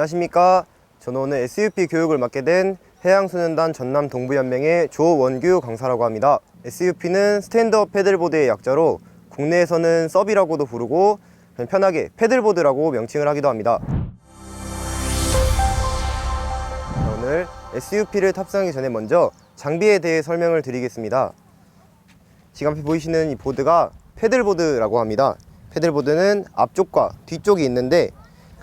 안녕하십니까. 저는 오늘 SUP 교육을 맡게 된 해양소년단 전남동부연맹의 조원규 강사라고 합니다. SUP는 스탠드업 패들보드의 약자로 국내에서는 서비라고도 부르고 편하게 패들보드라고 명칭을 하기도 합니다. 오늘 SUP를 탑승하기 전에 먼저 장비에 대해 설명을 드리겠습니다. 지금 앞에 보이시는 이 보드가 패들보드라고 합니다. 패들보드는 앞쪽과 뒤쪽이 있는데,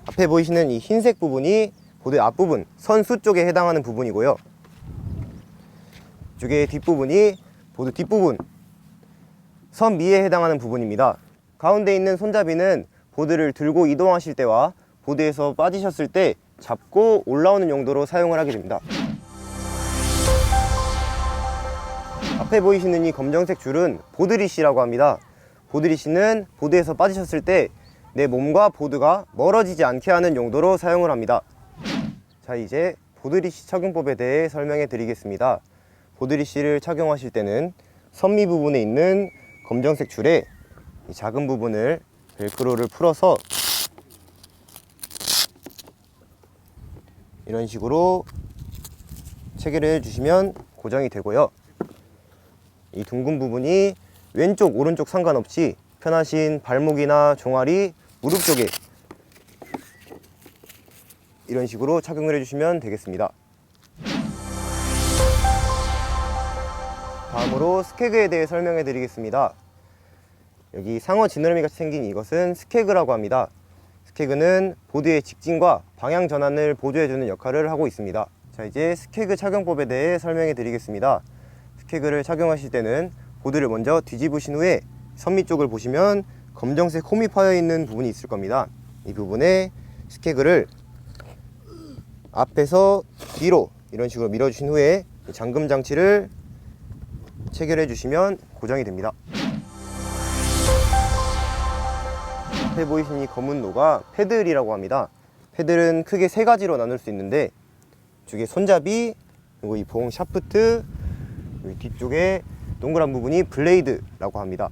앞에 보이시는 이 흰색 부분이 보드의 앞부분, 선수 쪽에 해당하는 부분이고요. 이쪽의 뒷부분이 보드 뒷부분, 선미에 해당하는 부분입니다. 가운데 있는 손잡이는 보드를 들고 이동하실 때와 보드에서 빠지셨을 때 잡고 올라오는 용도로 사용을 하게 됩니다. 앞에 보이시는 이 검정색 줄은 보드리시라고 합니다. 보드리시는 보드에서 빠지셨을 때 내 몸과 보드가 멀어지지 않게 하는 용도로 사용을 합니다. 자, 이제 보드리시 착용법에 대해 설명해 드리겠습니다. 보드리시를 착용하실 때는 선미 부분에 있는 검정색 줄에 이 작은 부분을 벨크로를 풀어서 이런 식으로 체결해 주시면 고정이 되고요. 이 둥근 부분이 왼쪽 오른쪽 상관없이 편하신 발목이나 종아리, 무릎 쪽에 이런 식으로 착용을 해주시면 되겠습니다. 다음으로 스케그에 대해 설명해 드리겠습니다. 여기 상어 지느러미 같이 생긴 이것은 스케그라고 합니다. 스케그는 보드의 직진과 방향 전환을 보조해주는 역할을 하고 있습니다. 자, 이제 스케그 착용법에 대해 설명해 드리겠습니다. 스케그를 착용하실 때는 보드를 먼저 뒤집으신 후에 선미 쪽을 보시면 검정색 홈이 파여 있는 부분이 있을 겁니다. 이 부분에 스케그를 앞에서 뒤로 이런 식으로 밀어주신 후에 잠금 장치를 체결해 주시면 고정이 됩니다. 앞에 보이시는 이 검은 노가 패들이라고 합니다. 패들은 크게 세 가지로 나눌 수 있는데, 이쪽에 손잡이, 그리고 이 봉 샤프트, 여기 뒤쪽에 동그란 부분이 블레이드라고 합니다.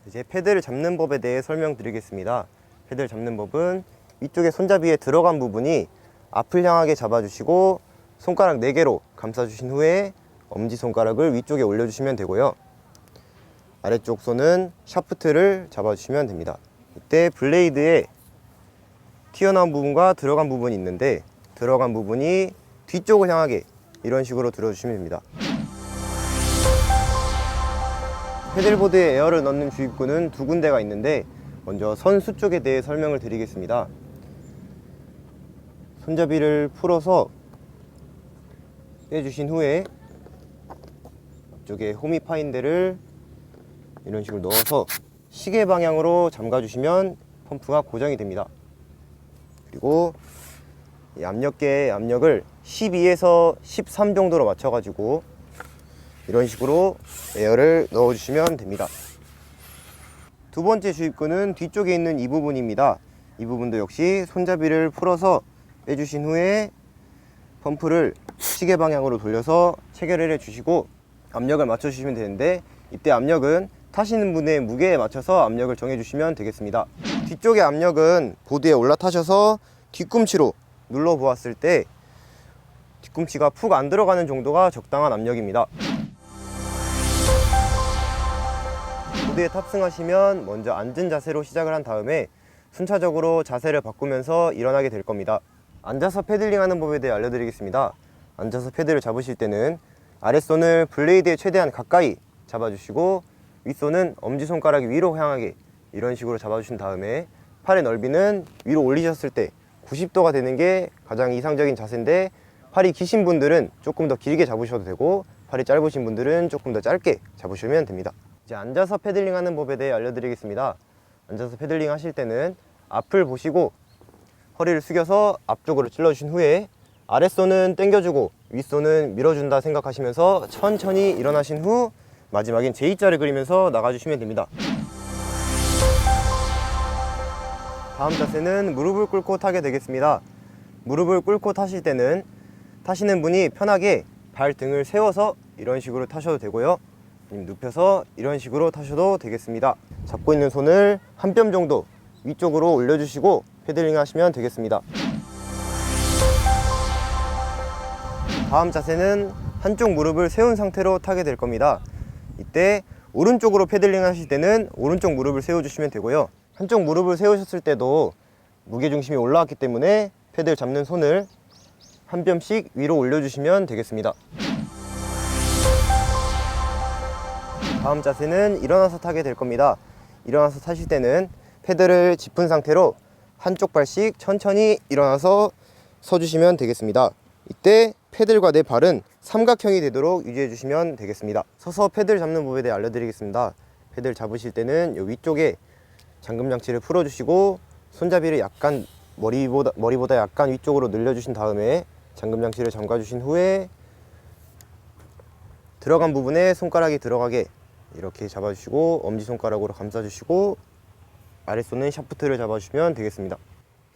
이제 패드를 잡는 법에 대해 설명드리겠습니다. 패드를 잡는 법은 위쪽에 손잡이에 들어간 부분이 앞을 향하게 잡아주시고 손가락 4개로 감싸주신 후에 엄지손가락을 위쪽에 올려주시면 되고요. 아래쪽 손은 샤프트를 잡아주시면 됩니다. 이때 블레이드에 튀어나온 부분과 들어간 부분이 있는데, 들어간 부분이 뒤쪽을 향하게 이런 식으로 들어주시면 됩니다. 패들보드에 에어를 넣는 주입구는 두 군데가 있는데, 먼저 선수 쪽에 대해 설명을 드리겠습니다. 손잡이를 풀어서 빼주신 후에 이쪽에 홈이 파인 데를 이런 식으로 넣어서 시계 방향으로 잠가 주시면 펌프가 고정이 됩니다. 그리고 이 압력계의 압력을 12에서 13 정도로 맞춰 가지고 이런 식으로 에어를 넣어 주시면 됩니다. 두 번째 주입구는 뒤쪽에 있는 이 부분입니다. 이 부분도 역시 손잡이를 풀어서 빼주신 후에 펌프를 시계 방향으로 돌려서 체결을 해 주시고 압력을 맞춰 주시면 되는데, 이때 압력은 타시는 분의 무게에 맞춰서 압력을 정해 주시면 되겠습니다. 뒤쪽의 압력은 보드에 올라타셔서 뒤꿈치로 눌러 보았을 때 뒤꿈치가 푹 안 들어가는 정도가 적당한 압력입니다. 보드에 탑승하시면 먼저 앉은 자세로 시작을 한 다음에 순차적으로 자세를 바꾸면서 일어나게 될 겁니다. 앉아서 패들링 하는 법에 대해 알려드리겠습니다. 앉아서 패드를 잡으실 때는 아랫손을 블레이드에 최대한 가까이 잡아주시고 윗손은 엄지손가락이 위로 향하게 이런 식으로 잡아주신 다음에 팔의 넓이는 위로 올리셨을 때 90도가 되는 게 가장 이상적인 자세인데, 팔이 기신 분들은 조금 더 길게 잡으셔도 되고 팔이 짧으신 분들은 조금 더 짧게 잡으시면 됩니다. 이제 앉아서 패들링 하는 법에 대해 알려드리겠습니다. 앉아서 패들링 하실 때는 앞을 보시고 허리를 숙여서 앞쪽으로 찔러주신 후에 아랫손은 당겨주고 윗손은 밀어준다 생각하시면서 천천히 일어나신 후 마지막엔 J자를 그리면서 나가주시면 됩니다. 다음 자세는 무릎을 꿇고 타게 되겠습니다. 무릎을 꿇고 타실 때는 타시는 분이 편하게 발등을 세워서 이런 식으로 타셔도 되고요, 눕혀서 이런 식으로 타셔도 되겠습니다. 잡고 있는 손을 한 뼘 정도 위쪽으로 올려주시고 패들링 하시면 되겠습니다. 다음 자세는 한쪽 무릎을 세운 상태로 타게 될 겁니다. 이때 오른쪽으로 패들링 하실 때는 오른쪽 무릎을 세워주시면 되고요. 한쪽 무릎을 세우셨을 때도 무게중심이 올라왔기 때문에 패들 잡는 손을 한 뼘씩 위로 올려주시면 되겠습니다. 다음 자세는 일어나서 타게 될 겁니다. 일어나서 타실 때는 패들을 짚은 상태로 한쪽 발씩 천천히 일어나서 서주시면 되겠습니다. 이때 패들과 내 발은 삼각형이 되도록 유지해 주시면 되겠습니다. 서서 패들 잡는 법에 대해 알려드리겠습니다. 패들 잡으실 때는 이 위쪽에 잠금 장치를 풀어주시고 손잡이를 약간 머리보다 약간 위쪽으로 늘려주신 다음에 잠금 장치를 잠가주신 후에 들어간 부분에 손가락이 들어가게 이렇게 잡아주시고 엄지손가락으로 감싸주시고 아랫손은 샤프트를 잡아주시면 되겠습니다.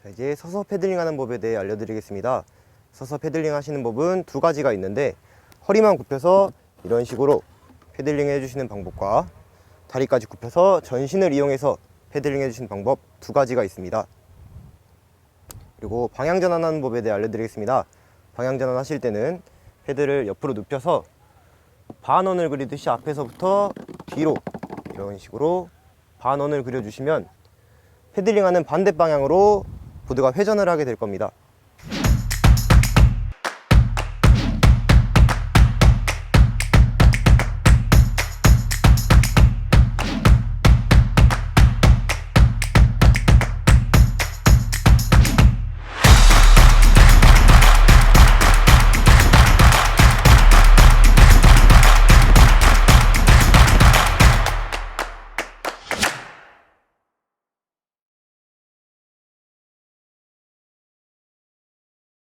자, 이제 서서 패들링 하는 법에 대해 알려드리겠습니다. 서서 패들링 하시는 법은 두 가지가 있는데 허리만 굽혀서 이런 식으로 패들링 해주시는 방법과 다리까지 굽혀서 전신을 이용해서 패들링 해주시는 방법 두 가지가 있습니다. 그리고 방향전환 하는 법에 대해 알려드리겠습니다. 방향전환 하실 때는 패드를 옆으로 눕혀서 반원을 그리듯이 앞에서부터 뒤로 이런 식으로 반원을 그려주시면 패들링하는 반대 방향으로 보드가 회전을 하게 될 겁니다.